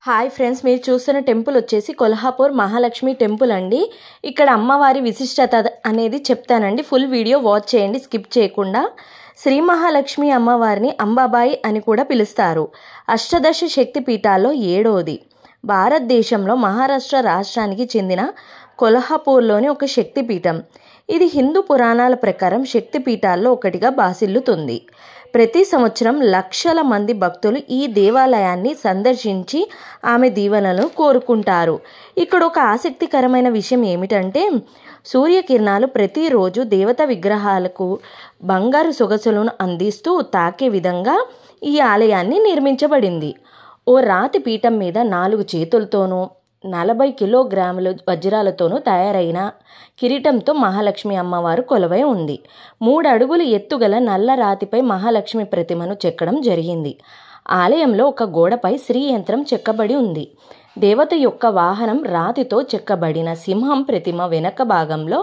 Hi friends, మీరు చూస్తున్న temple వచ్చేసి కొల్హాపూర్ మహాలక్ష్మి టెంపుల్ అండి. ఇక్కడ అమ్మవారి విశిష్టత అనేది చెప్తానండి. ఫుల్ వీడియో వాచ్ చేయండి స్కిప్ చేయకుండా. శ్రీ మహాలక్ష్మి అమ్మవారిని అంబాబాయి అని కూడా పిలుస్తారు. అష్టదశ శక్తి పీఠాల్లో 7వది. భారతదేశంలో మహారాష్ట్ర రాష్ట్రానికి చెందిన కొల్హాపూర్లోని ఒక శక్తిపీఠం. ఇది హిందూ పురాణాల ప్రకారం శక్తిపీఠాల్లో ఒకటిగా బాసిల్లుతుంది. ప్రతి సంవత్సరం లక్షల మంది భక్తులు ఈ దేవాలయాన్ని సందర్శించి ఆమె దీవెనలను కోరుకుంటారు. ఇక్కడ ఒక ఆసక్తికరమైన విషయం ఏమిటంటే, సూర్యకిరణాలు ప్రతిరోజు దేవత విగ్రహాలకు బంగారు సొగసులను అందిస్తూ తాకే విధంగా ఈ ఆలయాన్ని నిర్మించబడింది. ఓ రాతి పీఠం మీద 4 చేతులతోనూ 40 కిలోగ్రాముల వజ్రాలతోనూ తయారైన కిరీటంతో మహాలక్ష్మి అమ్మవారు కొలువై ఉంది. 3 అడుగుల ఎత్తుగల నల్ల రాతిపై మహాలక్ష్మి ప్రతిమను చెక్కడం జరిగింది. ఆలయంలో ఒక గోడపై శ్రీ యంత్రం చెక్కబడి ఉంది. దేవత యొక్క వాహనం రాతితో చెక్కబడిన సింహం ప్రతిమ వెనక భాగంలో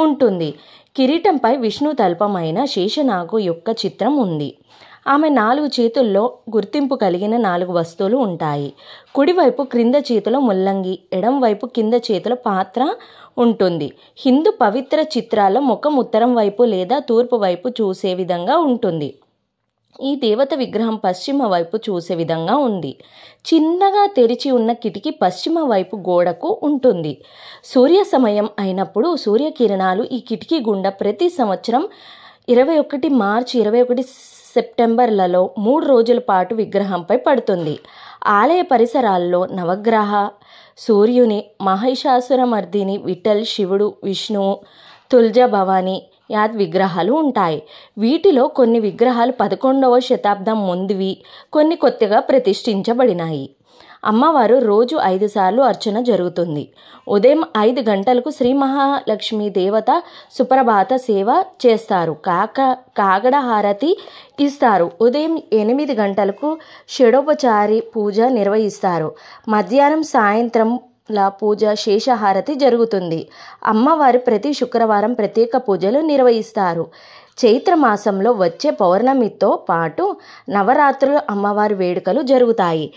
ఉంటుంది. కిరీటంపై విష్ణు తల్పమైన శేషనాగు యొక్క చిత్రం ఉంది. ఆమె 4 చేతుల్లో గుర్తింపు కలిగిన 4 వస్తువులు ఉంటాయి. కుడివైపు క్రింద చేతిలో ముల్లంగి, ఎడంవైపు కింద చేతిలో పాత్ర ఉంటుంది. హిందూ పవిత్ర చిత్రాల్లో ముఖం ఉత్తరం వైపు లేదా తూర్పు వైపు చూసే విధంగా ఉంటుంది. ఈ దేవత విగ్రహం పశ్చిమ వైపు చూసే విధంగా ఉంది. చిన్నగా తెరిచి ఉన్న కిటికీ పశ్చిమ వైపు గోడకు ఉంటుంది. సూర్య సమయం అయినప్పుడు సూర్యకిరణాలు ఈ కిటికీ గుండా ప్రతి సంవత్సరం 21 మార్చి 21 సెప్టెంబర్లలో 3 రోజుల పాటు విగ్రహంపై పడుతుంది. ఆలయ పరిసరాల్లో నవగ్రహ, సూర్యుని, మహిషాసురమర్దిని, విఠల్, శివుడు, విష్ణువు, తుల్జా భవాని యాద్ విగ్రహాలు ఉంటాయి. వీటిలో కొన్ని విగ్రహాలు 11వ శతాబ్దం ముందువి, కొన్ని కొత్తగా ప్రతిష్ఠించబడినాయి. అమ్మవారు రోజు 5 సార్లు అర్చన జరుగుతుంది. ఉదయం 5 గంటలకు శ్రీ మహాలక్ష్మి దేవత సుప్రభాత సేవ చేస్తారు. కాగడ హారతి ఇస్తారు. ఉదయం 8 గంటలకు షడోపచారి పూజ నిర్వహిస్తారు. మధ్యాహ్నం సాయంత్రం పూజ శేషహారతి జరుగుతుంది. అమ్మవారు ప్రతి శుక్రవారం ప్రత్యేక పూజలు నిర్వహిస్తారు. చైత్రమాసంలో వచ్చే పౌర్ణమితో పాటు నవరాత్రులు అమ్మవారి వేడుకలు జరుగుతాయి.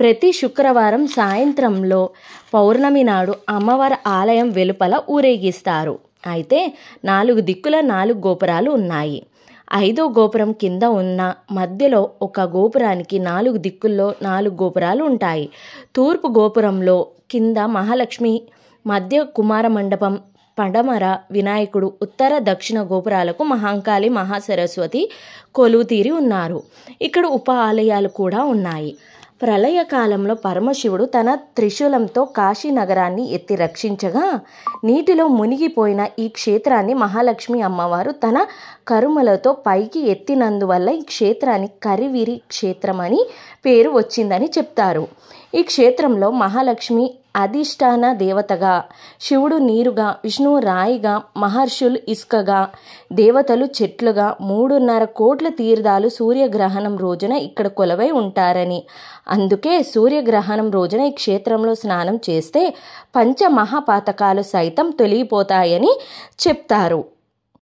ప్రతి శుక్రవారం సాయంత్రంలో పౌర్ణమి నాడు అమ్మవారి ఆలయం వెలుపల ఊరేగిస్తారు. అయితే 4 దిక్కుల 4 గోపురాలు ఉన్నాయి. 5వ గోపురం కింద ఉన్న మధ్యలో ఒక గోపురానికి 4 దిక్కుల్లో 4 గోపురాలు ఉంటాయి. తూర్పు గోపురంలో కింద మహాలక్ష్మి, మధ్య కుమార మండపం, పడమర వినాయకుడు, ఉత్తర దక్షిణ గోపురాలకు మహాంకాళి, మహాసరస్వతి కొలువుతీరి ఉన్నారు. ఇక్కడ ఉప ఆలయాలు కూడా ఉన్నాయి. ప్రళయకాలంలో పరమశివుడు తన త్రిశూలంతో కాశీ నగరాన్ని ఎత్తి రక్షించగా నీటిలో మునిగిపోయిన ఈ క్షేత్రాన్ని మహాలక్ష్మి అమ్మవారు తన కరుమలతో పైకి ఎత్తినందువల్ల ఈ క్షేత్రానికి కరివిరి క్షేత్రం అని పేరు వచ్చిందని చెప్తారు. ఈ క్షేత్రంలో మహాలక్ష్మి అధిష్టాన దేవతగా, శివుడు నీరుగా, విష్ణువు రాయిగా, మహర్షులు ఇసుకగా, దేవతలు చెట్లుగా 3.5 కోట్ల తీర్థాలు సూర్యగ్రహణం రోజున ఇక్కడ కొలువై ఉంటారని, అందుకే సూర్యగ్రహణం రోజున ఈ క్షేత్రంలో స్నానం చేస్తే పంచమహాపాతకాలు సైతం తొలగిపోతాయని చెప్తారు.